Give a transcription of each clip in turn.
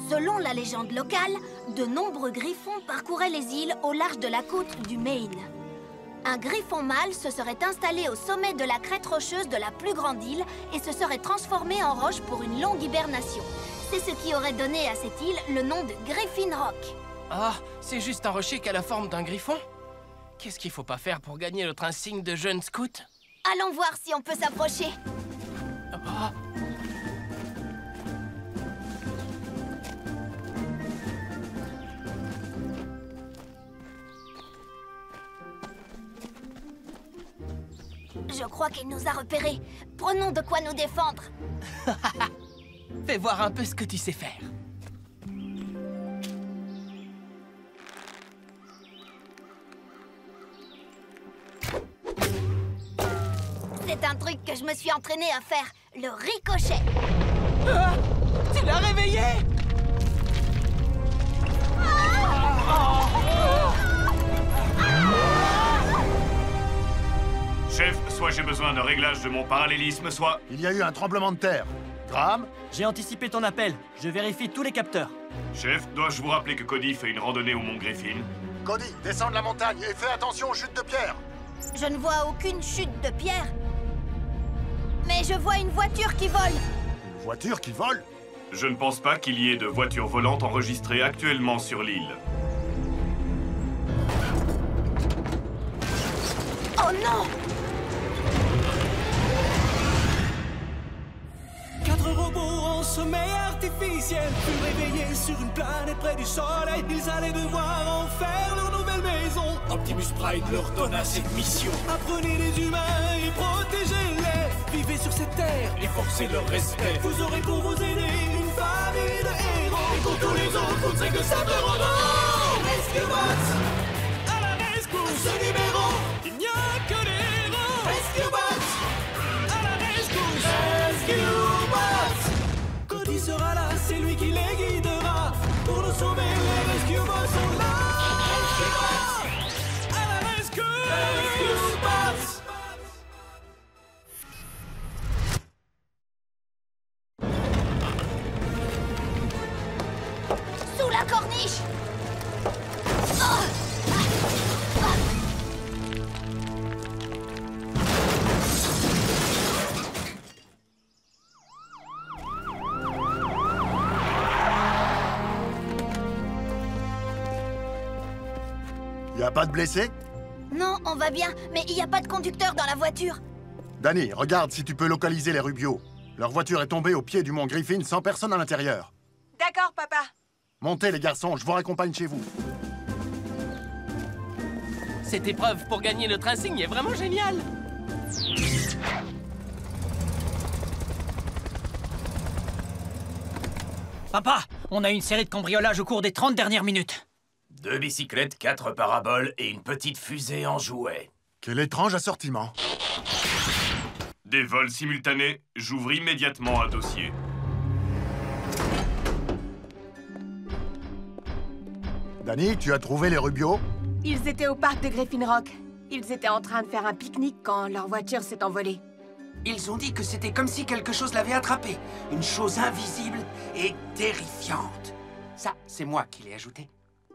Selon la légende locale, de nombreux griffons parcouraient les îles au large de la côte du Maine. Un griffon mâle se serait installé au sommet de la crête rocheuse de la plus grande île et se serait transformé en roche pour une longue hibernation. C'est ce qui aurait donné à cette île le nom de Griffin Rock. Ah, c'est juste un rocher qui a la forme d'un griffon? Qu'est-ce qu'il faut pas faire pour gagner notre insigne de jeune scout? Allons voir si on peut s'approcher. Ah. Je crois qu'il nous a repérés. Prenons de quoi nous défendre. Fais voir un peu ce que tu sais faire. C'est un truc que je me suis entraîné à faire, le ricochet. Ah, tu l'as réveillé! Chef, soit j'ai besoin d'un réglage de mon parallélisme, soit... Il y a eu un tremblement de terre. Graham? J'ai anticipé ton appel. Je vérifie tous les capteurs. Chef, dois-je vous rappeler que Cody fait une randonnée au Mont Griffin? Cody, descends de la montagne et fais attention aux chutes de pierre. Je ne vois aucune chute de pierre. Mais je vois une voiture qui vole. Une voiture qui vole? Je ne pense pas qu'il y ait de voitures volantes enregistrées actuellement sur l'île. Oh non! 4 robots en sommeil artificiel furent réveillés sur une planète près du soleil. Ils allaient devoir en faire leur nouvelle maison. Optimus Prime leur donna cette mission. Apprenez les humains et protégez-les. Vivez sur cette terre et forcez leur respect. Vous aurez pour vous aider une famille de héros. Et pour tous les autres, vous ne serez que simples robots. Rescue Bots! À la rescousse! Ce numéro, il n'y a que des héros. Rescue Bots! À la rescousse! Rescue Bots! Cody sera là, c'est lui qui les guidera. Pour nous sauver, les Rescue Bots sont là. Rescue Bots! À la rescousse! Rescue Bots! Sous la corniche! Y a pas de blessés? Non, on va bien, mais il n'y a pas de conducteur dans la voiture. Danny, regarde si tu peux localiser les Rubio. Leur voiture est tombée au pied du mont Griffin sans personne à l'intérieur. D'accord, papa. Montez les garçons, je vous raccompagne chez vous. Cette épreuve pour gagner notre insigne est vraiment géniale! Papa, on a eu une série de cambriolages au cours des 30 dernières minutes. 2 bicyclettes, 4 paraboles et une petite fusée en jouet. Quel étrange assortiment. Des vols simultanés, j'ouvre immédiatement un dossier. Danny, tu as trouvé les Rubio? Ils étaient au parc de Griffin Rock. Ils étaient en train de faire un pique-nique quand leur voiture s'est envolée. Ils ont dit que c'était comme si quelque chose l'avait attrapé. Une chose invisible et terrifiante. Ça, c'est moi qui l'ai ajouté.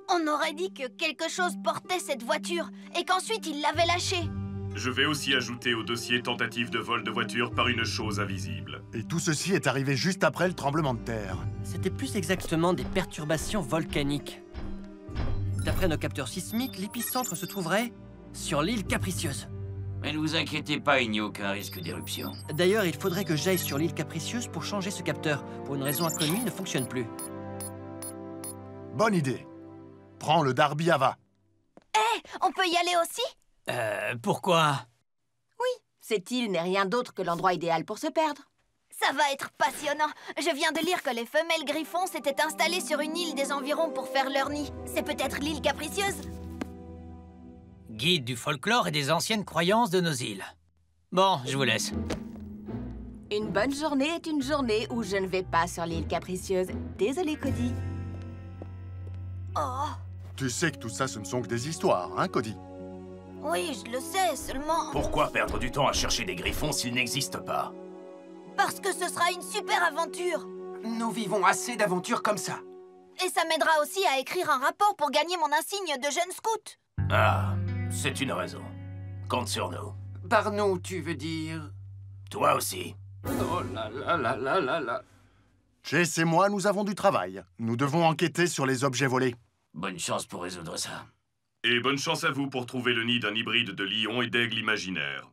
On aurait dit que quelque chose portait cette voiture et qu'ensuite il l'avait lâchée. Je vais aussi ajouter au dossier tentative de vol de voiture par une chose invisible. Et tout ceci est arrivé juste après le tremblement de terre. C'était plus exactement des perturbations volcaniques. D'après nos capteurs sismiques, l'épicentre se trouverait sur l'île Capricieuse. Mais ne vous inquiétez pas, il n'y a aucun risque d'éruption. D'ailleurs, il faudrait que j'aille sur l'île Capricieuse pour changer ce capteur. Pour une raison inconnue, il ne fonctionne plus. Bonne idée. Prends le Darby Ava. On peut y aller aussi? Pourquoi? Cette île n'est rien d'autre que l'endroit idéal pour se perdre. Ça va être passionnant. Je viens de lire que les femelles griffons s'étaient installées sur une île des environs pour faire leur nid. C'est peut-être l'île Capricieuse? Guide du folklore et des anciennes croyances de nos îles. Bon, je vous laisse. Une bonne journée est une journée où je ne vais pas sur l'île Capricieuse. Désolé, Cody. Oh, Tu sais que tout ça, ce ne sont que des histoires, hein, Cody? oui, je le sais, seulement... Pourquoi perdre du temps à chercher des griffons s'ils n'existent pas? Parce que ce sera une super aventure. Nous vivons assez d'aventures comme ça. Et ça m'aidera aussi à écrire un rapport pour gagner mon insigne de jeune scout. Ah, c'est une raison. Compte sur nous. Par nous, tu veux dire? Toi aussi. Oh là là là là là là. Chase et moi, nous avons du travail. Nous devons enquêter sur les objets volés. Bonne chance pour résoudre ça. Et bonne chance à vous pour trouver le nid d'un hybride de lion et d'aigle imaginaire.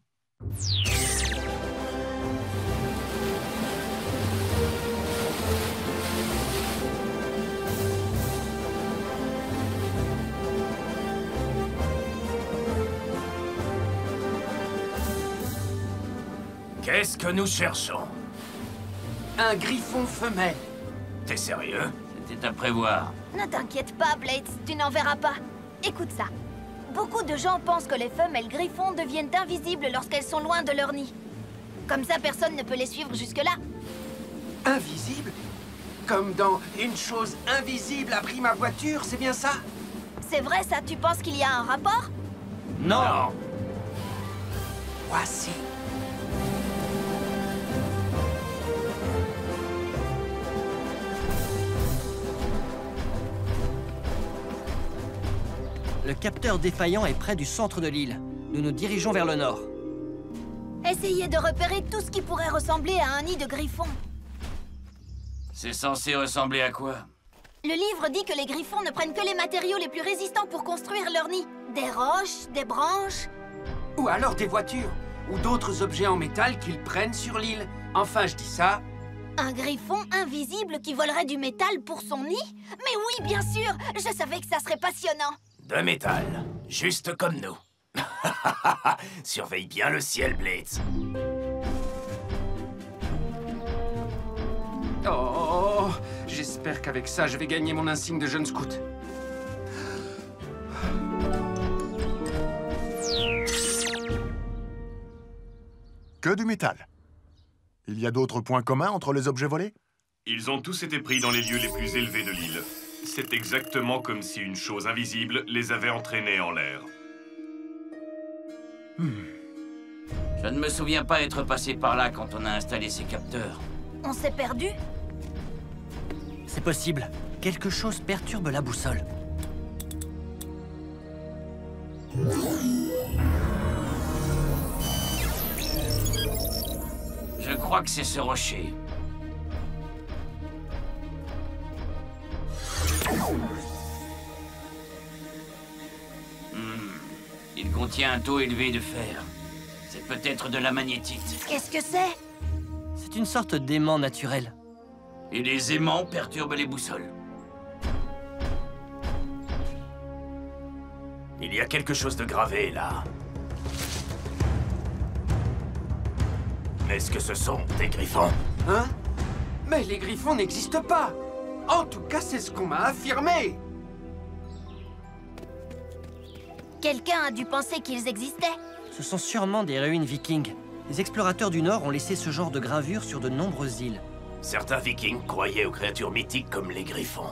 Qu'est-ce que nous cherchons? Un griffon femelle. T'es sérieux? C'était à prévoir. Ne t'inquiète pas, Blades, tu n'en verras pas. Écoute ça. Beaucoup de gens pensent que les femelles griffons deviennent invisibles lorsqu'elles sont loin de leur nid. Comme ça, personne ne peut les suivre jusque-là. Invisible? Comme dans Une chose invisible a pris ma voiture, c'est bien ça? C'est vrai ça, tu penses qu'il y a un rapport? Non. Voici. Le capteur défaillant est près du centre de l'île. Nous nous dirigeons vers le nord. Essayez de repérer tout ce qui pourrait ressembler à un nid de griffon. C'est censé ressembler à quoi? Le livre dit que les griffons ne prennent que les matériaux les plus résistants pour construire leur nid. Des roches, des branches... Ou alors des voitures, ou d'autres objets en métal qu'ils prennent sur l'île. Enfin, je dis ça. Un griffon invisible qui volerait du métal pour son nid? Mais oui, bien sûr! Je savais que ça serait passionnant! De métal, juste comme nous. Surveille bien le ciel, Blades. Oh, j'espère qu'avec ça, je vais gagner mon insigne de jeune scout. Que du métal. Il y a d'autres points communs entre les objets volés? Ils ont tous été pris dans les lieux les plus élevés de l'île. C'est exactement comme si une chose invisible les avait entraînés en l'air. Je ne me souviens pas être passé par là quand on a installé ces capteurs. On s'est perdu? C'est possible. Quelque chose perturbe la boussole. Je crois que c'est ce rocher. Il contient un taux élevé de fer. C'est peut-être de la magnétite. Qu'est-ce que c'est? C'est une sorte d'aimant naturel. Et les aimants perturbent les boussoles. Il y a quelque chose de gravé, là. Est-ce que ce sont des griffons? Hein? Mais les griffons n'existent pas! En tout cas, c'est ce qu'on m'a affirmé! Quelqu'un a dû penser qu'ils existaient. Ce sont sûrement des ruines vikings. Les explorateurs du Nord ont laissé ce genre de gravures sur de nombreuses îles. Certains vikings croyaient aux créatures mythiques comme les griffons.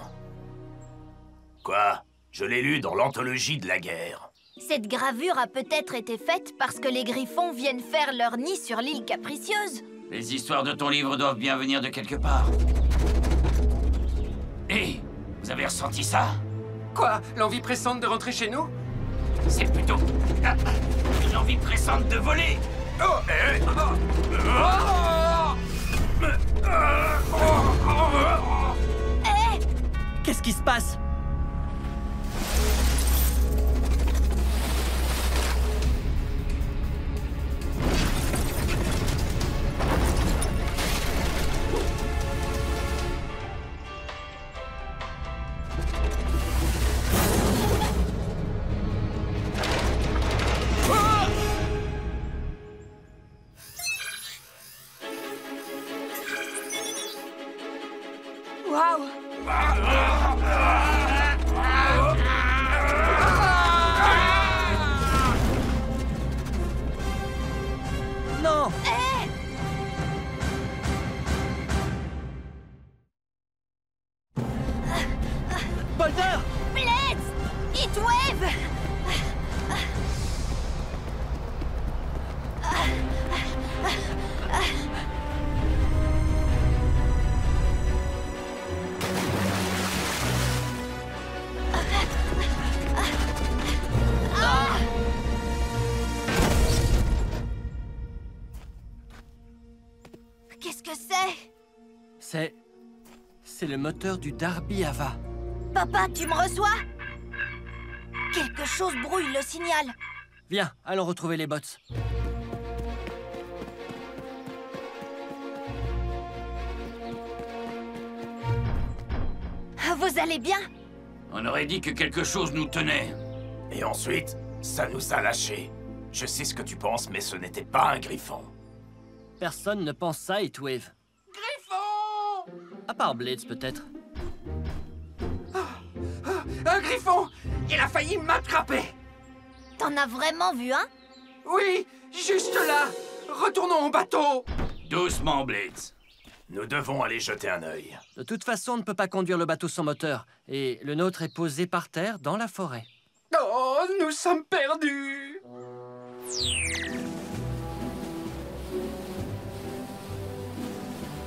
Quoi? Je l'ai lu dans l'anthologie de la guerre. Cette gravure a peut-être été faite parce que les griffons viennent faire leur nid sur l'île capricieuse. Les histoires de ton livre doivent bien venir de quelque part. Hé, vous avez ressenti ça? Quoi? L'envie pressante de rentrer chez nous? C'est plutôt une envie pressante de voler. Qu'est-ce qui se passe? Waouh! Non! Boulder! Blades! Heatwave! C'est le moteur du Darby Ava. Papa, tu me reçois? Quelque chose brouille le signal. Viens, allons retrouver les bots. Vous allez bien? On aurait dit que quelque chose nous tenait. Et ensuite, ça nous a lâchés. Je sais ce que tu penses, mais ce n'était pas un griffon. Personne ne pense ça, Heatwave. Griffon! À part Blades, peut-être. Un griffon! Il a failli m'attraper! T'en as vraiment vu un? Oui, juste là! Retournons au bateau! Doucement, Blades. Nous devons aller jeter un œil. De toute façon, on ne peut pas conduire le bateau sans moteur. Et le nôtre est posé par terre dans la forêt. Oh, nous sommes perdus!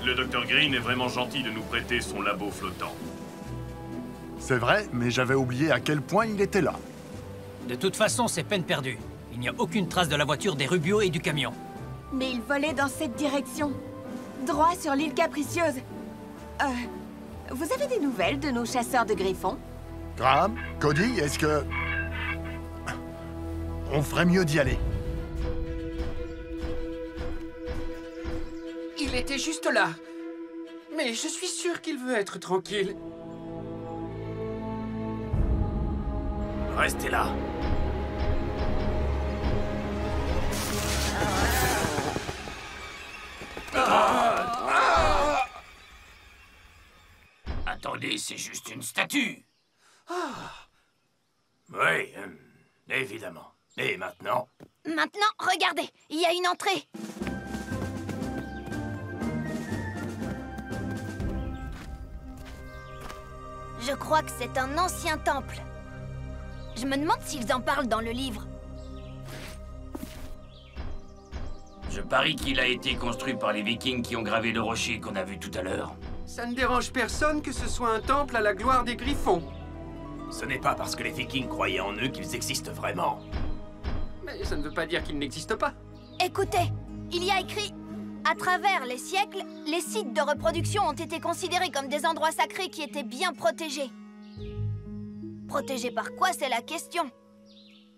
Le Dr Green est vraiment gentil de nous prêter son labo flottant. C'est vrai, mais j'avais oublié à quel point il était là. De toute façon, c'est peine perdue. Il n'y a aucune trace de la voiture des Rubio et du camion. Mais il volait dans cette direction. Droit sur l'île Capricieuse. Vous avez des nouvelles de nos chasseurs de griffons? Graham, Cody, est-ce que... On ferait mieux d'y aller. Il était juste là. Mais je suis sûr qu'il veut être tranquille. Restez là. Attendez, c'est juste une statue. Oui, évidemment. Et maintenant? Maintenant, regardez, il y a une entrée. Je crois que c'est un ancien temple. Je me demande s'ils en parlent dans le livre. Je parie qu'il a été construit par les Vikings qui ont gravé le rocher qu'on a vu tout à l'heure. Ça ne dérange personne que ce soit un temple à la gloire des griffons. Ce n'est pas parce que les Vikings croyaient en eux qu'ils existent vraiment. Mais ça ne veut pas dire qu'ils n'existent pas. Écoutez, il y a écrit... À travers les siècles, les sites de reproduction ont été considérés comme des endroits sacrés qui étaient bien protégés. Protégés par quoi, c'est la question.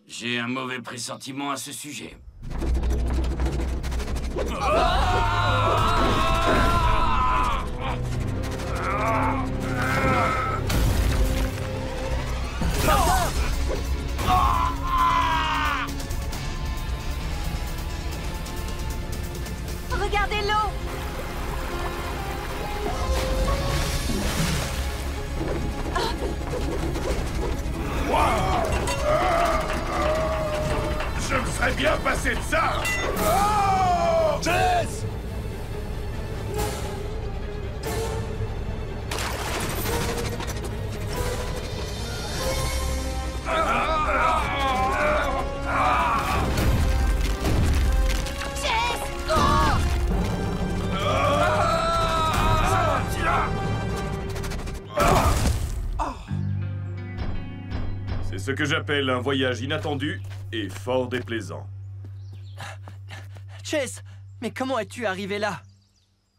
J'ai un mauvais pressentiment à ce sujet. Regardez l'eau! Je me serais bien passé de ça. Oh! Jess! C'est ce que j'appelle un voyage inattendu et fort déplaisant. Chase, mais comment es-tu arrivé là?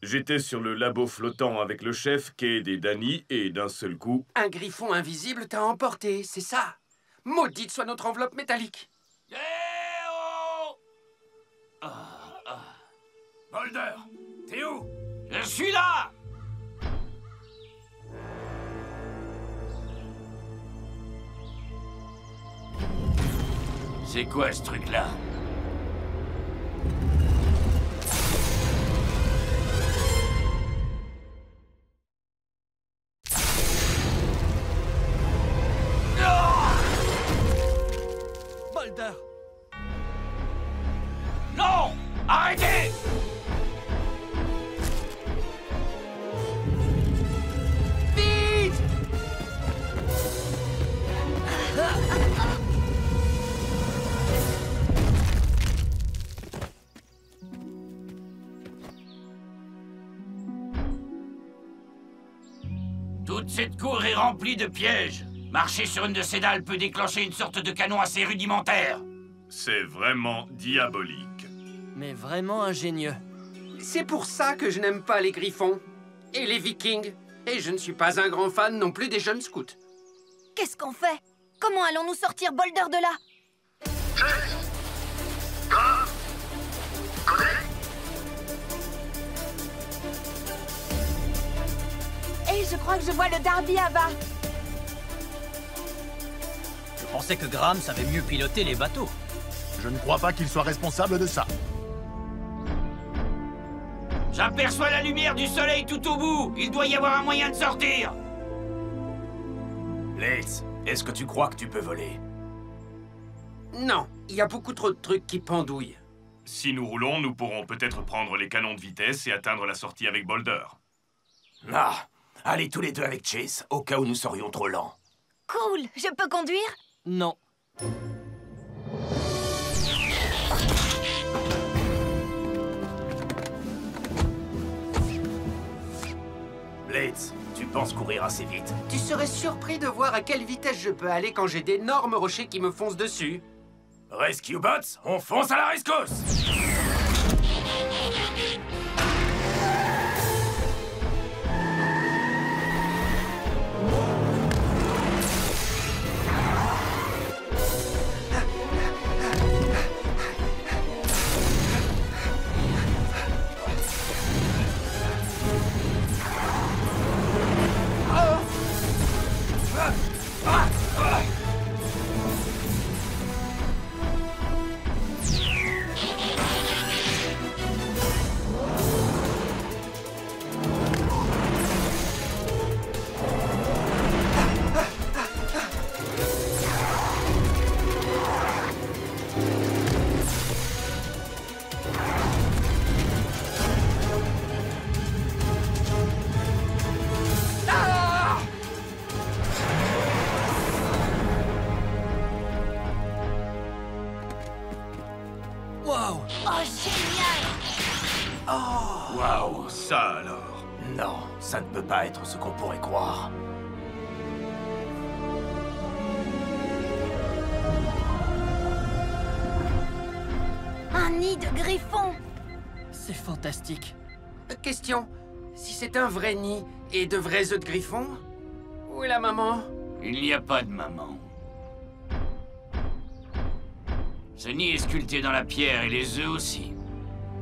J'étais sur le labo flottant avec le chef, Cade et Danny, et d'un seul coup... Un griffon invisible t'a emporté, c'est ça. Maudite soit notre enveloppe métallique. Boulder, t'es où? Je suis là! C'est quoi ce truc-là? Boulder! Non! Arrêtez! Vite! Toute cette cour est remplie de pièges. Marcher sur une de ces dalles peut déclencher une sorte de canon assez rudimentaire. C'est vraiment diabolique. Mais vraiment ingénieux. C'est pour ça que je n'aime pas les griffons. Et les Vikings. Et je ne suis pas un grand fan non plus des jeunes scouts. Qu'est-ce qu'on fait? Comment allons-nous sortir Boulder de là? Et je crois que je vois le Darby là-bas. Je pensais que Graham savait mieux piloter les bateaux. Je ne crois pas qu'il soit responsable de ça. J'aperçois la lumière du soleil tout au bout. Il doit y avoir un moyen de sortir. Blades, est-ce que tu crois que tu peux voler? Non, il y a beaucoup trop de trucs qui pendouillent. Si nous roulons, nous pourrons peut-être prendre les canons de vitesse et atteindre la sortie avec Boulder. Ah, allez tous les deux avec Chase, au cas où nous serions trop lents. Cool, je peux conduire? Non. Blades, tu penses courir assez vite? Tu serais surpris de voir à quelle vitesse je peux aller quand j'ai d'énormes rochers qui me foncent dessus. Rescue Bots, on fonce à la rescousse! Oh, génial! Waouh, ça alors! Non, ça ne peut pas être ce qu'on pourrait croire. Un nid de griffon! C'est fantastique. Question, si c'est un vrai nid et de vrais œufs de griffon, où est la maman? Il n'y a pas de maman. Ce nid est sculpté dans la pierre et les œufs aussi.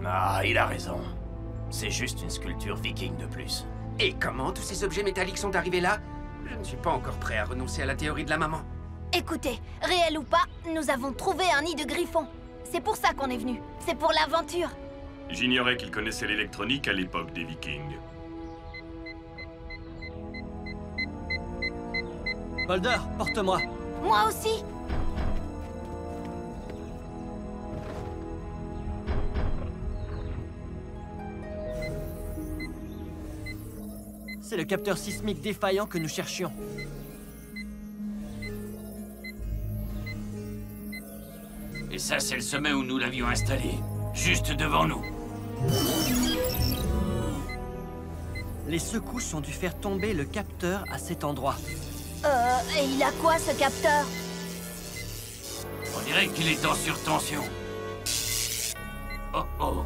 Ah, il a raison. C'est juste une sculpture viking de plus. Et comment tous ces objets métalliques sont arrivés là? Je ne suis pas encore prêt à renoncer à la théorie de la maman. Écoutez, réel ou pas, nous avons trouvé un nid de griffon. C'est pour ça qu'on est venu. C'est pour l'aventure. J'ignorais qu'ils connaissaient l'électronique à l'époque des Vikings. Boulder, porte-moi. Moi aussi. C'est le capteur sismique défaillant que nous cherchions. Et ça, c'est le sommet où nous l'avions installé. Juste devant nous. Les secousses ont dû faire tomber le capteur à cet endroit. Et il a quoi, ce capteur? On dirait qu'il est en surtension. Oh oh.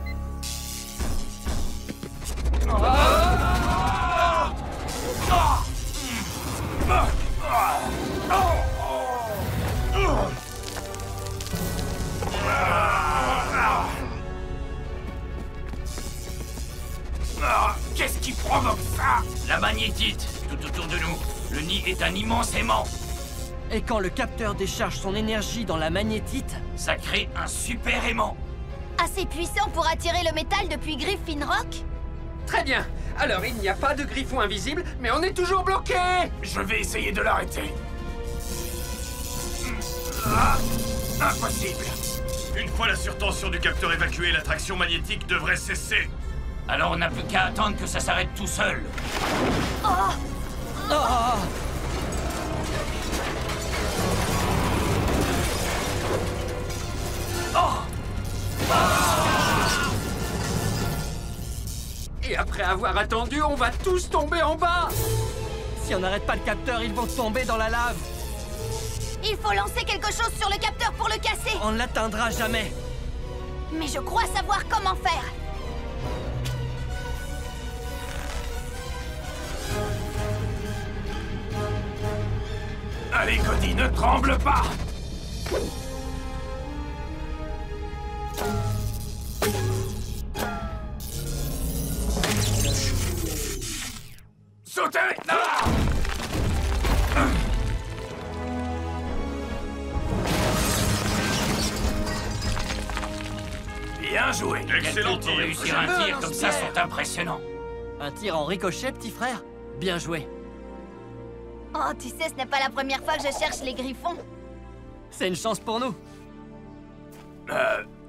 Qu'est-ce qui provoque ça? La magnétite, tout autour de nous. Le nid est un immense aimant. Et quand le capteur décharge son énergie dans la magnétite, ça crée un super aimant. Assez puissant pour attirer le métal depuis Griffin Rock? Très bien. Alors, il n'y a pas de griffon invisible, mais on est toujours bloqué. Je vais essayer de l'arrêter. Impossible. Une fois la surtension du capteur évacuée, l'attraction magnétique devrait cesser. Alors on n'a plus qu'à attendre que ça s'arrête tout seul. Oh! oh! Et après avoir attendu, on va tous tomber en bas. Si on n'arrête pas le capteur, ils vont tomber dans la lave. Il faut lancer quelque chose sur le capteur pour le casser. On ne l'atteindra jamais. Mais je crois savoir comment faire. Allez, Cody, ne tremble pas! Sautez! Ah! Bien joué! Excellent Pour tir! réussir un tir comme ça sont impressionnants. Un tir en ricochet, petit frère? Bien joué. Oh, tu sais, ce n'est pas la première fois que je cherche les griffons. C'est une chance pour nous.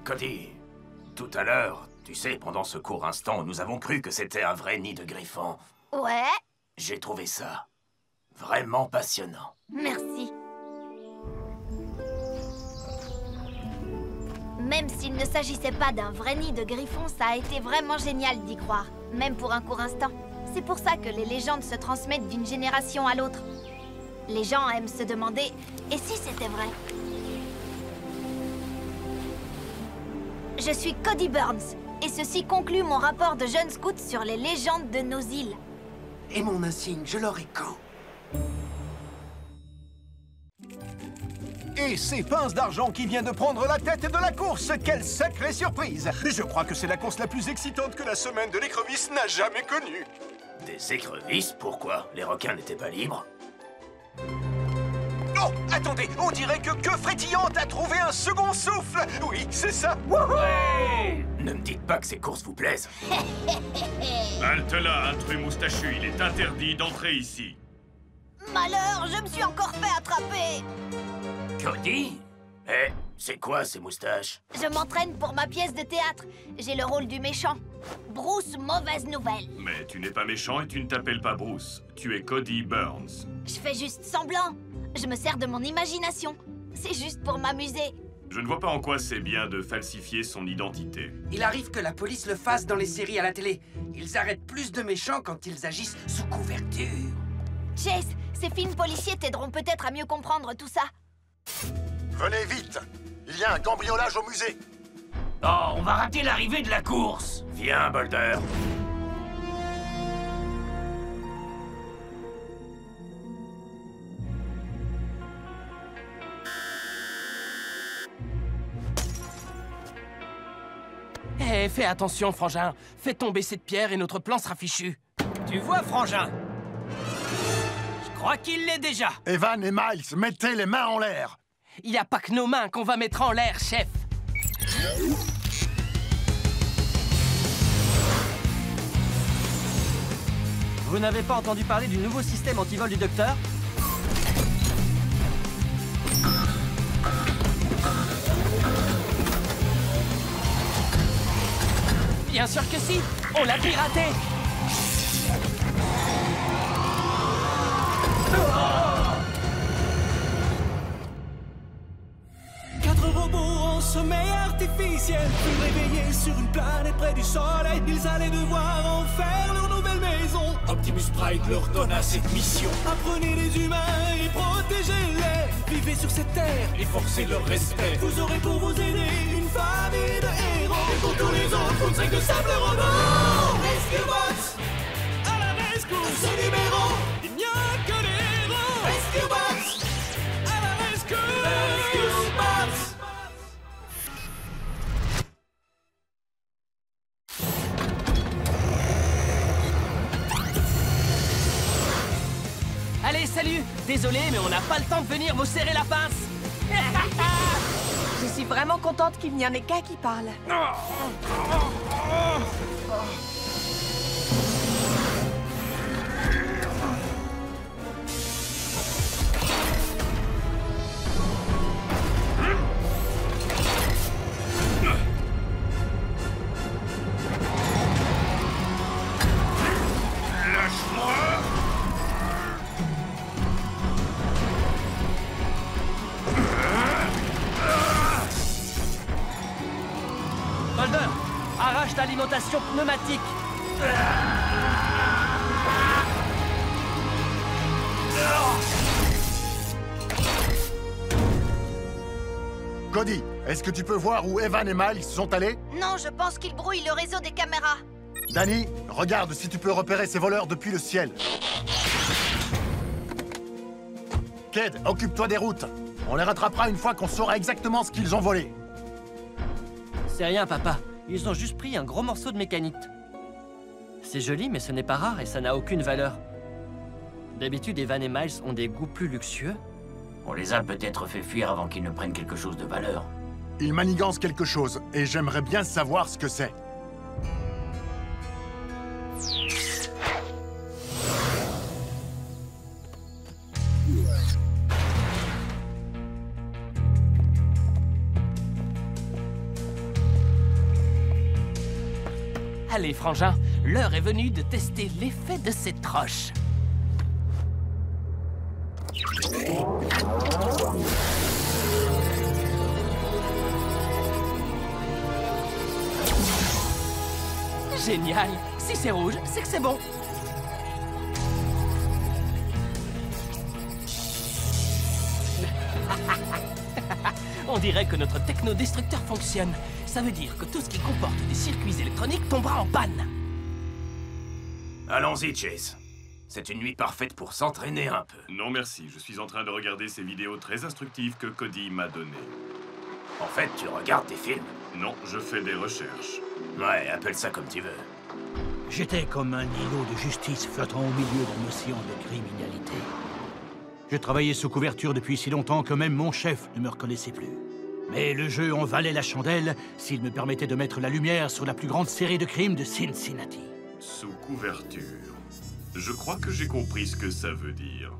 Cody, tout à l'heure, tu sais, pendant ce court instant, nous avons cru que c'était un vrai nid de griffons. Ouais, J'ai trouvé ça vraiment passionnant. merci. Même s'il ne s'agissait pas d'un vrai nid de griffons, ça a été vraiment génial d'y croire, même pour un court instant. C'est pour ça que les légendes se transmettent d'une génération à l'autre. Les gens aiment se demander, et si c'était vrai? Je suis Cody Burns, et ceci conclut mon rapport de jeune scout sur les légendes de nos îles. Et mon insigne, je l'aurai quand? Et c'est Pince d'Argent qui vient de prendre la tête de la course. Quelle sacrée surprise! Je crois que c'est la course la plus excitante que la semaine de l'écrevisse n'a jamais connue. Des écrevisses? Pourquoi? Les requins n'étaient pas libres? Oh, attendez, on dirait que Frétillante a trouvé un second souffle. Oui, c'est ça. Ouais! Ne me dites pas que ces courses vous plaisent. Halte là, intrus moustachu, il est interdit d'entrer ici. Malheur, je me suis encore fait attraper. Cody? Eh, c'est quoi ces moustaches? Je m'entraîne pour ma pièce de théâtre. J'ai le rôle du méchant. Bruce, mauvaise nouvelle. Mais tu n'es pas méchant et tu ne t'appelles pas Bruce. Tu es Cody Burns. Je fais juste semblant. Je me sers de mon imagination. C'est juste pour m'amuser. Je ne vois pas en quoi c'est bien de falsifier son identité. Il arrive que la police le fasse dans les séries à la télé. Ils arrêtent plus de méchants quand ils agissent sous couverture. Chase, ces films policiers t'aideront peut-être à mieux comprendre tout ça. Venez vite! Il y a un cambriolage au musée! Oh, on va rater l'arrivée de la course! Viens, Boulder. Eh, fais attention, Frangin. Fais tomber cette pierre et notre plan sera fichu. Tu vois, Frangin? Je crois qu'il l'est déjà. Evan et Miles, mettez les mains en l'air! Il n'y a pas que nos mains qu'on va mettre en l'air, chef. Vous n'avez pas entendu parler du nouveau système anti-vol du docteur? Bien sûr que si. On l'a piraté. Quatre robots en sommeil artificiel furent réveillés sur une planète près du soleil. Ils allaient devoir en faire leur nouvelle maison. Optimus Prime leur donna cette mission. Apprenez les humains et protégez-les. Vivez sur cette terre et forcez leur respect. Vous aurez pour vous aider une famille de héros. Et pour tous les autres, vous ne serez que simples robots. Rescue Bots à la rescousse. Ce numéro, il n'y a que des héros. Rescue Bots à la rescousse. Rescue Bots. Allez, salut. Désolé, mais on n'a pas le temps de venir vous serrer la pince. Je suis vraiment contente qu'il n'y en ait qu'un qui parle. Boulder, arrache l'alimentation pneumatique. Cody, est-ce que tu peux voir où Evan et Miles sont allés? Non, je pense qu'ils brouillent le réseau des caméras. Danny, regarde si tu peux repérer ces voleurs depuis le ciel. Ked, occupe-toi des routes. On les rattrapera une fois qu'on saura exactement ce qu'ils ont volé. C'est rien, papa. Ils ont juste pris un gros morceau de mécanique. C'est joli, mais ce n'est pas rare et ça n'a aucune valeur. D'habitude, Evan et Miles ont des goûts plus luxueux. On les a peut-être fait fuir avant qu'ils ne prennent quelque chose de valeur. Ils manigancent quelque chose, et j'aimerais bien savoir ce que c'est. Allez, frangin, l'heure est venue de tester l'effet de cette roche. Génial! Si c'est rouge, c'est que c'est bon. On dirait que notre technodestructeur fonctionne. Ça veut dire que tout ce qui comporte des circuits électroniques tombera en panne. Allons-y, Chase. C'est une nuit parfaite pour s'entraîner un peu. Non merci, je suis en train de regarder ces vidéos très instructives que Cody m'a données. En fait, tu regardes des films? Non, je fais des recherches. Ouais, appelle ça comme tu veux. J'étais comme un îlot de justice flottant au milieu d'un océan de criminalité. Je travaillais sous couverture depuis si longtemps que même mon chef ne me reconnaissait plus. Mais le jeu en valait la chandelle s'il me permettait de mettre la lumière sur la plus grande série de crimes de Cincinnati. Sous couverture. Je crois que j'ai compris ce que ça veut dire.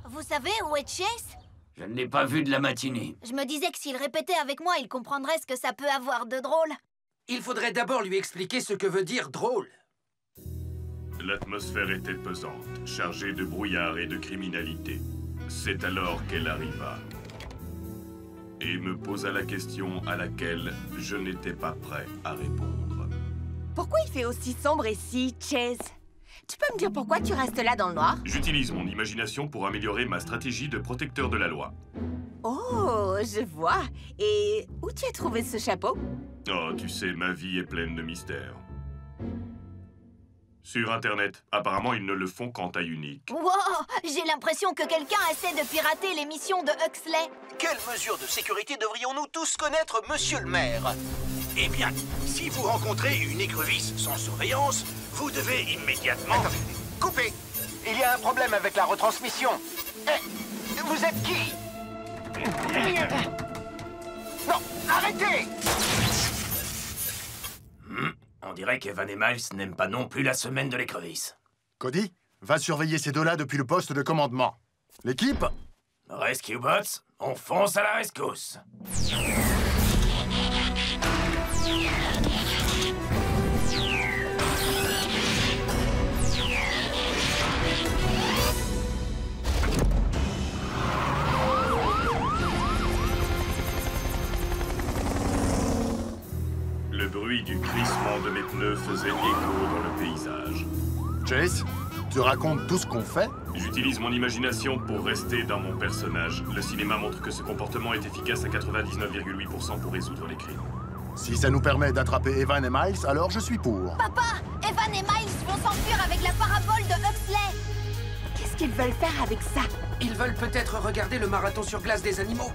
Vous savez où est Chase? Je ne l'ai pas vu de la matinée. Je me disais que s'il répétait avec moi, il comprendrait ce que ça peut avoir de drôle. Il faudrait d'abord lui expliquer ce que veut dire drôle. L'atmosphère était pesante, chargée de brouillard et de criminalité. C'est alors qu'elle arriva. Et me posa la question à laquelle je n'étais pas prêt à répondre. Pourquoi il fait aussi sombre ici, Chase? Tu peux me dire pourquoi tu restes là dans le noir? J'utilise mon imagination pour améliorer ma stratégie de protecteur de la loi. Oh, je vois. Et où tu as trouvé ce chapeau? Oh, tu sais, ma vie est pleine de mystères. Sur Internet, apparemment, ils ne le font qu'en taille unique. Wow! J'ai l'impression que quelqu'un essaie de pirater l'émission de Huxley. Quelles mesures de sécurité devrions-nous tous connaître, monsieur le maire? Eh bien, si vous rencontrez une écrevisse sans surveillance, vous devez immédiatement... Attendez, coupez! Il y a un problème avec la retransmission. Eh, vous êtes qui? Non, arrêtez! On dirait qu'Evan et Miles n'aiment pas non plus la semaine de l'écrevisse. Cody, va surveiller ces deux-là depuis le poste de commandement. L'équipe? Rescue Bots, on fonce à la rescousse. Le bruit du crissement de mes pneus faisait écho dans le paysage. Chase, tu racontes tout ce qu'on fait? J'utilise mon imagination pour rester dans mon personnage. Le cinéma montre que ce comportement est efficace à 99,8% pour résoudre les crimes. Si ça nous permet d'attraper Evan et Miles, alors je suis pour. Papa! Evan et Miles vont s'enfuir avec la parabole de Huxley! Qu'est-ce qu'ils veulent faire avec ça? Ils veulent peut-être regarder le marathon sur glace des animaux.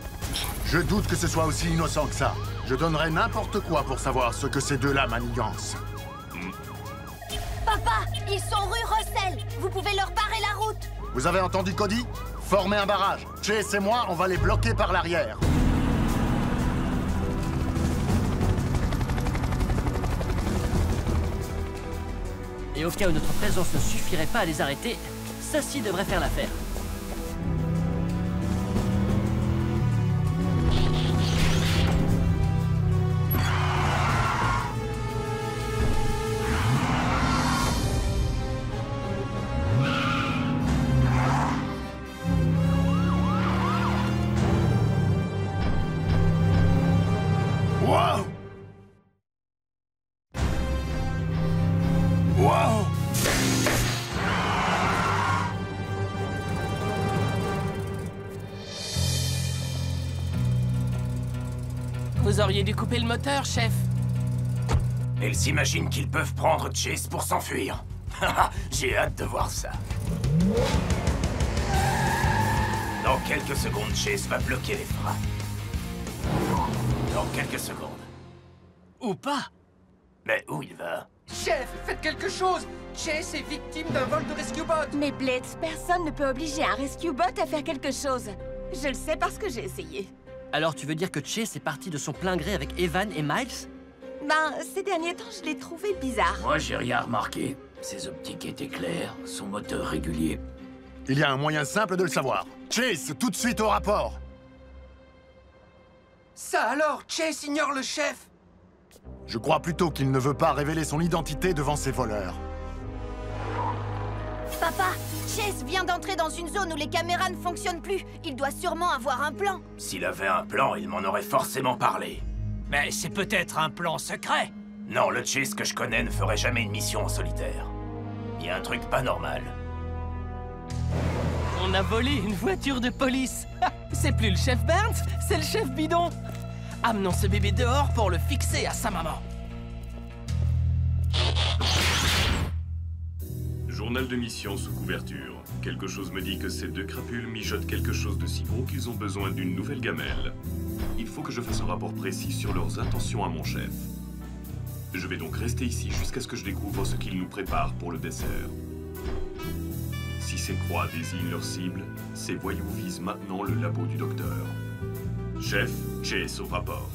Je doute que ce soit aussi innocent que ça. Je donnerais n'importe quoi pour savoir ce que ces deux-là manigancent. Papa! Ils sont rue Russell! Vous pouvez leur barrer la route! Vous avez entendu Cody? Formez un barrage. Chase et moi, on va les bloquer par l'arrière. Et au cas où notre présence ne suffirait pas à les arrêter, ceci devrait faire l'affaire. Wow! Wow! Vous auriez dû couper le moteur, chef. Ils s'imaginent qu'ils peuvent prendre Chase pour s'enfuir. J'ai hâte de voir ça. Dans quelques secondes, Chase va bloquer les freins. Dans quelques secondes. Ou pas. Mais où il va? Chef, faites quelque chose! Chase est victime d'un vol de Rescue Bot! Mais Blitz, personne ne peut obliger un Rescue Bot à faire quelque chose. Je le sais parce que j'ai essayé. Alors tu veux dire que Chase est parti de son plein gré avec Evan et Miles? Ben, ces derniers temps, je l'ai trouvé bizarre. Moi, j'ai rien remarqué. Ses optiques étaient claires, son moteur régulier. Il y a un moyen simple de le savoir. Chase, tout de suite au rapport! Ça alors, Chase ignore le chef! Je crois plutôt qu'il ne veut pas révéler son identité devant ses voleurs. Papa, Chase vient d'entrer dans une zone où les caméras ne fonctionnent plus. Il doit sûrement avoir un plan. S'il avait un plan, il m'en aurait forcément parlé. Mais c'est peut-être un plan secret. Non, le Chase que je connais ne ferait jamais une mission en solitaire. Il y a un truc pas normal. On a volé une voiture de police. C'est plus le chef Burns, c'est le chef Bidon. Amenons ce bébé dehors pour le fixer à sa maman. Journal de mission sous couverture. Quelque chose me dit que ces deux crapules mijotent quelque chose de si gros qu'ils ont besoin d'une nouvelle gamelle. Il faut que je fasse un rapport précis sur leurs intentions à mon chef. Je vais donc rester ici jusqu'à ce que je découvre ce qu'ils nous préparent pour le dessert. Si ces croix désignent leur cible, ces voyous visent maintenant le labo du docteur. Chef, Chase au rapport.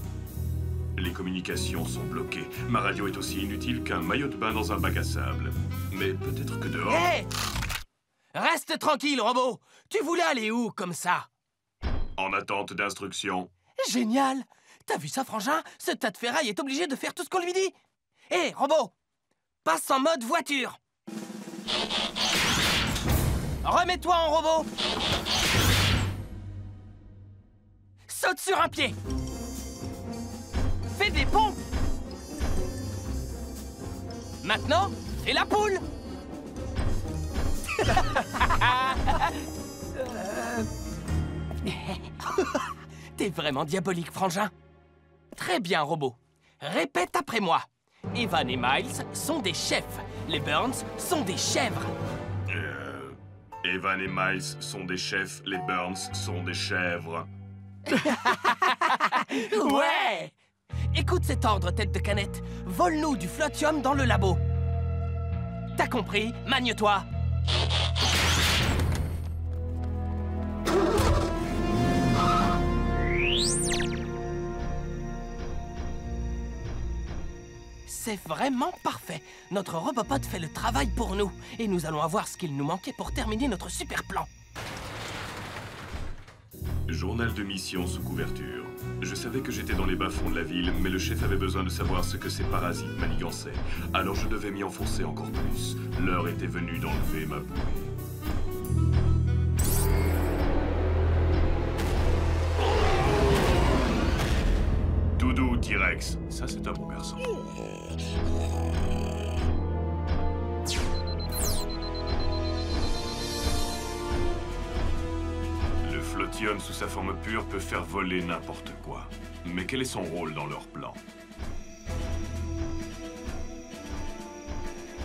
Les communications sont bloquées. Ma radio est aussi inutile qu'un maillot de bain dans un bac à sable. Mais peut-être que dehors... Hé! Reste tranquille, robot! Tu voulais aller où, comme ça? En attente d'instructions. Génial! T'as vu ça, frangin? Ce tas de ferraille est obligé de faire tout ce qu'on lui dit! Hé, robot! Passe en mode voiture! Remets-toi en robot! Saute sur un pied! Fais des pompes! Maintenant, fais la poule! T'es vraiment diabolique, frangin. Très bien, robot. Répète après moi. Evan et Miles sont des chefs. Les Burns sont des chèvres. Evan et Miles sont des chefs, les Burns sont des chèvres. Ouais! Écoute cet ordre, tête de canette. Vole-nous du flotium dans le labo. T'as compris? Magne-toi! C'est vraiment parfait. Notre Robopod fait le travail pour nous. Et nous allons avoir ce qu'il nous manquait pour terminer notre super plan. Journal de mission sous couverture. Je savais que j'étais dans les bas-fonds de la ville, mais le chef avait besoin de savoir ce que ces parasites manigançaient. Alors je devais m'y enfoncer encore plus. L'heure était venue d'enlever ma bouée. Doudou, T-Rex. Ça, c'est un bon garçon. Le flotium sous sa forme pure peut faire voler n'importe quoi. Mais quel est son rôle dans leur plan?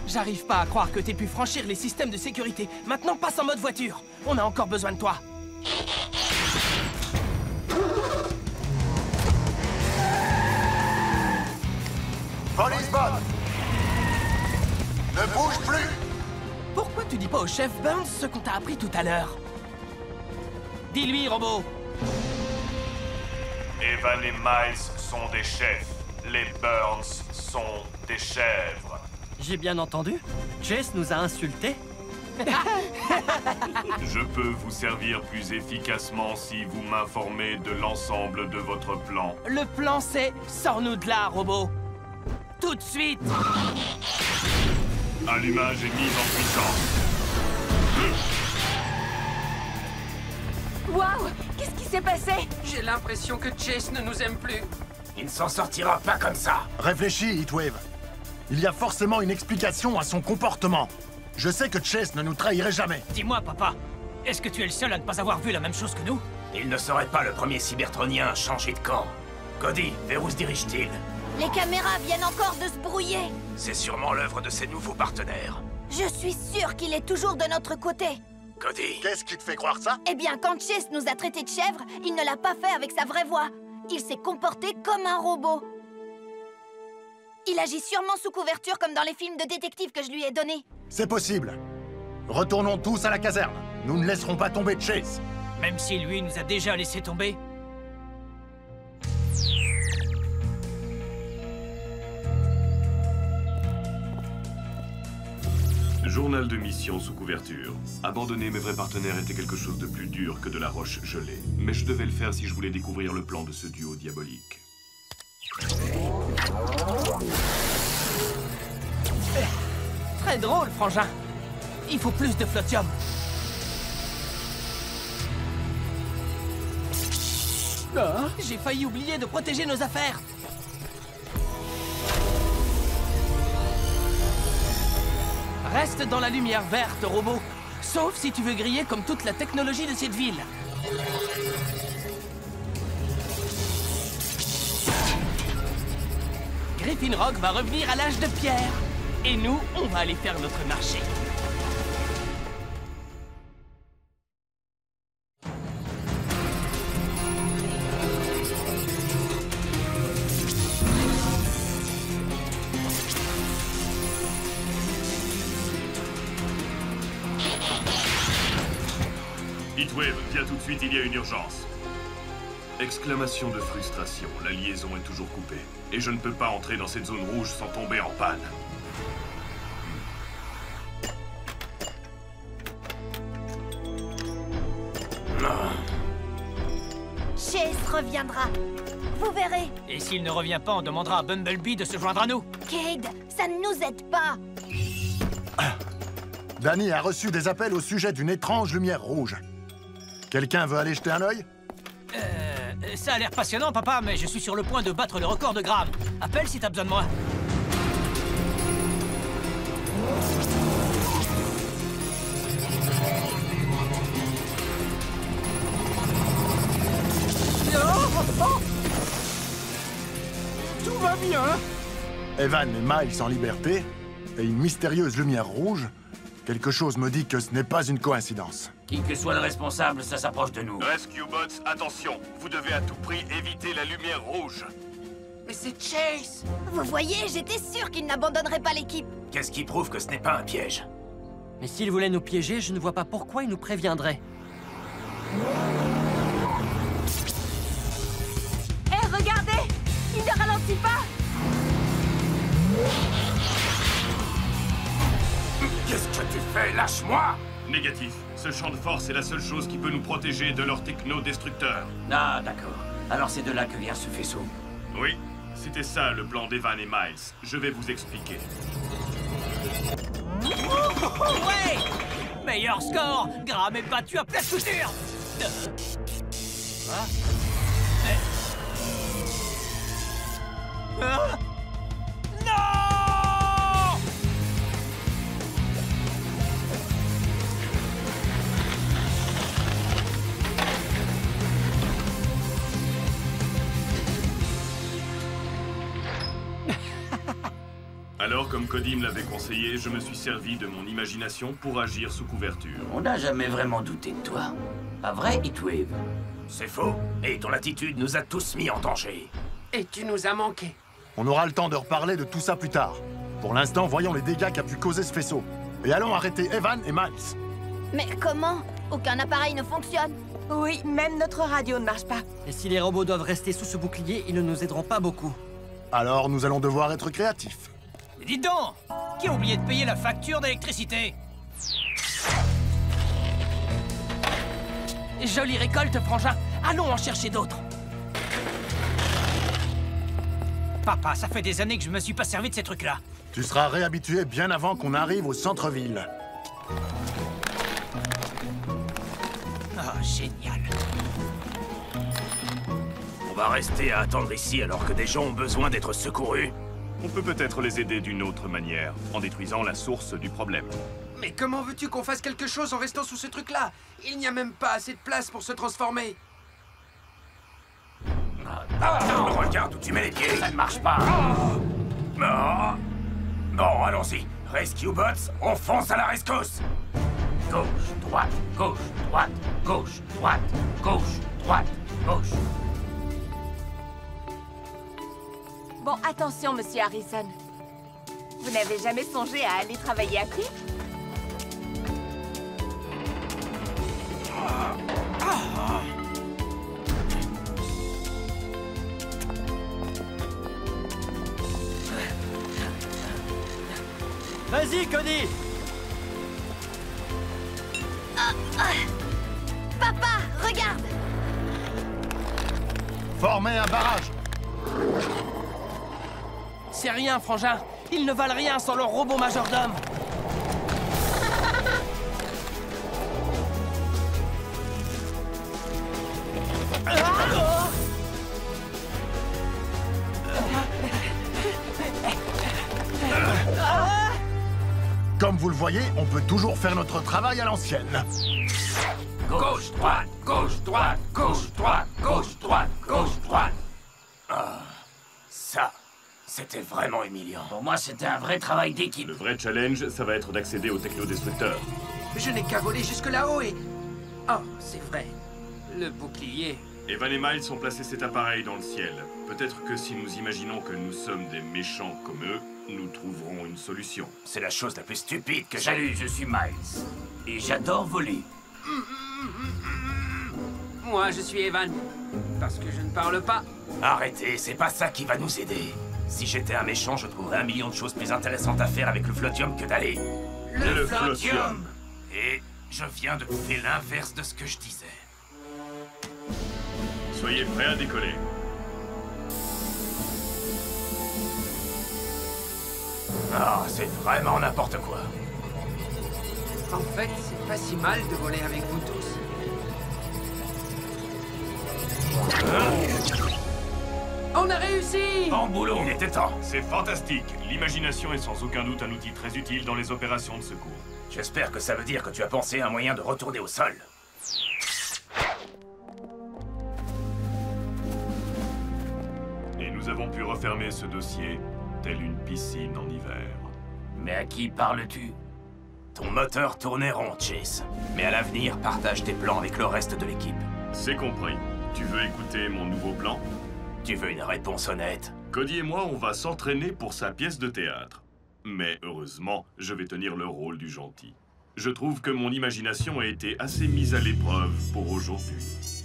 J'arrive pas à croire que t'aies pu franchir les systèmes de sécurité. Maintenant, passe en mode voiture. On a encore besoin de toi. Police Bot! Ne bouge plus! Pourquoi tu dis pas au chef Burns ce qu'on t'a appris tout à l'heure? Dis-lui, robot! Evan et Miles sont des chefs. Les Burns sont des chèvres. J'ai bien entendu? Chase nous a insultés? Je peux vous servir plus efficacement si vous m'informez de l'ensemble de votre plan. Le plan, c'est « Sors-nous de là, robot !» Tout de suite! Allumage est mise en puissance. Waouh! Qu'est-ce qui s'est passé? J'ai l'impression que Chase ne nous aime plus. Il ne s'en sortira pas comme ça. Réfléchis, Heatwave. Il y a forcément une explication à son comportement. Je sais que Chase ne nous trahirait jamais. Dis-moi, papa, est-ce que tu es le seul à ne pas avoir vu la même chose que nous? Il ne serait pas le premier cybertronien à changer de camp. Cody, vers où se dirige-t-il? Les caméras viennent encore de se brouiller. C'est sûrement l'œuvre de ses nouveaux partenaires. Je suis sûre qu'il est toujours de notre côté. Cody. Qu'est-ce qui te fait croire ça? Eh bien, quand Chase nous a traités de chèvres, il ne l'a pas fait avec sa vraie voix. Il s'est comporté comme un robot. Il agit sûrement sous couverture comme dans les films de détectives que je lui ai donnés. C'est possible. Retournons tous à la caserne. Nous ne laisserons pas tomber Chase. Même si lui nous a déjà laissé tomber. Journal de mission sous couverture. Abandonner mes vrais partenaires était quelque chose de plus dur que de la roche gelée. Mais je devais le faire si je voulais découvrir le plan de ce duo diabolique. Très drôle, frangin. Il faut plus de flotium. Oh, j'ai failli oublier de protéger nos affaires. Reste dans la lumière verte, robot. Sauf si tu veux griller comme toute la technologie de cette ville. Griffin Rock va revenir à l'âge de pierre. Et nous, on va aller faire notre marché. Heatwave, viens tout de suite, il y a une urgence. Exclamation de frustration, la liaison est toujours coupée. Et je ne peux pas entrer dans cette zone rouge sans tomber en panne. Chase reviendra. Vous verrez. Et s'il ne revient pas, on demandera à Bumblebee de se joindre à nous. Cade, ça ne nous aide pas. Danny a reçu des appels au sujet d'une étrange lumière rouge. Quelqu'un veut aller jeter un œil? Ça a l'air passionnant, papa, mais je suis sur le point de battre le record de Graham. Appelle si t'as besoin de moi. Tout va bien. Evan et Miles en liberté, et une mystérieuse lumière rouge. Quelque chose me dit que ce n'est pas une coïncidence. Qui que soit le responsable, ça s'approche de nous. Rescue Bots, attention. Vous devez à tout prix éviter la lumière rouge. Mais c'est Chase! Vous voyez, j'étais sûre qu'il n'abandonnerait pas l'équipe. Qu'est-ce qui prouve que ce n'est pas un piège? Mais s'il voulait nous piéger, je ne vois pas pourquoi il nous préviendrait. Hé, regardez! Il ne ralentit pas! Qu'est-ce que tu fais? Lâche-moi! Négatif. Ce champ de force est la seule chose qui peut nous protéger de leur techno-destructeur. Ah, d'accord. Alors c'est de là que vient ce faisceau. Oui, c'était ça le plan d'Evan et Miles. Je vais vous expliquer. Ouais! Meilleur score! Graham est battu à plat de couture! Non! Alors, comme Cody me l'avait conseillé, je me suis servi de mon imagination pour agir sous couverture. On n'a jamais vraiment douté de toi. Pas vrai, Heatwave? C'est faux. Et ton attitude nous a tous mis en danger. Et tu nous as manqué. On aura le temps de reparler de tout ça plus tard. Pour l'instant, voyons les dégâts qu'a pu causer ce faisceau. Et allons arrêter Evan et Miles. Mais comment? Aucun appareil ne fonctionne. Oui, même notre radio ne marche pas. Et si les robots doivent rester sous ce bouclier, ils ne nous aideront pas beaucoup. Alors, nous allons devoir être créatifs. Mais dites donc! Qui a oublié de payer la facture d'électricité? Jolie récolte, frangin. Allons en chercher d'autres. Papa, ça fait des années que je me suis pas servi de ces trucs-là. Tu seras réhabitué bien avant qu'on arrive au centre-ville. Oh, génial. On va rester à attendre ici alors que des gens ont besoin d'être secourus? On peut peut-être les aider d'une autre manière, en détruisant la source du problème. Mais comment veux-tu qu'on fasse quelque chose en restant sous ce truc-là? Il n'y a même pas assez de place pour se transformer. Regarde où tu mets les pieds, ça ne marche pas. Bon, allons-y. Rescue Bots, on fonce à la rescousse. Gauche, droite, gauche, droite, gauche, droite, gauche, droite, gauche. Bon, attention, monsieur Harrison. Vous n'avez jamais songé à aller travailler à pied? Vas-y, Cody! Papa, regarde! Formez un barrage! C'est rien, frangin. Ils ne valent rien sans leur robot majordome. Comme vous le voyez, on peut toujours faire notre travail à l'ancienne. Gauche, droite, gauche, droite, gauche, droite, gauche, droite, gauche, droite. Ah, ça, c'était vraiment humiliant. Pour moi, c'était un vrai travail d'équipe. Le vrai challenge, ça va être d'accéder au technodestructeur. Je n'ai qu'à voler jusque là-haut et... Oh, c'est vrai. Le bouclier... Evan et Miles ont placé cet appareil dans le ciel. Peut-être que si nous imaginons que nous sommes des méchants comme eux, nous trouverons une solution. C'est la chose la plus stupide que j'ai... Salut, je suis Miles. Et j'adore voler. Moi, je suis Evan. Parce que je ne parle pas. Arrêtez, c'est pas ça qui va nous aider. Si j'étais un méchant, je trouverais un million de choses plus intéressantes à faire avec le flotium que d'aller... Le flotium. Et je viens de prouver l'inverse de ce que je disais. Soyez prêts à décoller. Ah, c'est vraiment n'importe quoi. En fait, c'est pas si mal de voler avec vous tous. On a réussi! Bon boulot! Il était temps. C'est fantastique. L'imagination est sans aucun doute un outil très utile dans les opérations de secours. J'espère que ça veut dire que tu as pensé à un moyen de retourner au sol. Et nous avons pu refermer ce dossier, tel une piscine en hiver. Mais à qui parles-tu? Ton moteur tournait rond, Chase. Mais à l'avenir, partage tes plans avec le reste de l'équipe. C'est compris. Tu veux écouter mon nouveau plan? Tu veux une réponse honnête? Cody et moi, on va s'entraîner pour sa pièce de théâtre. Mais heureusement, je vais tenir le rôle du gentil. Je trouve que mon imagination a été assez mise à l'épreuve pour aujourd'hui.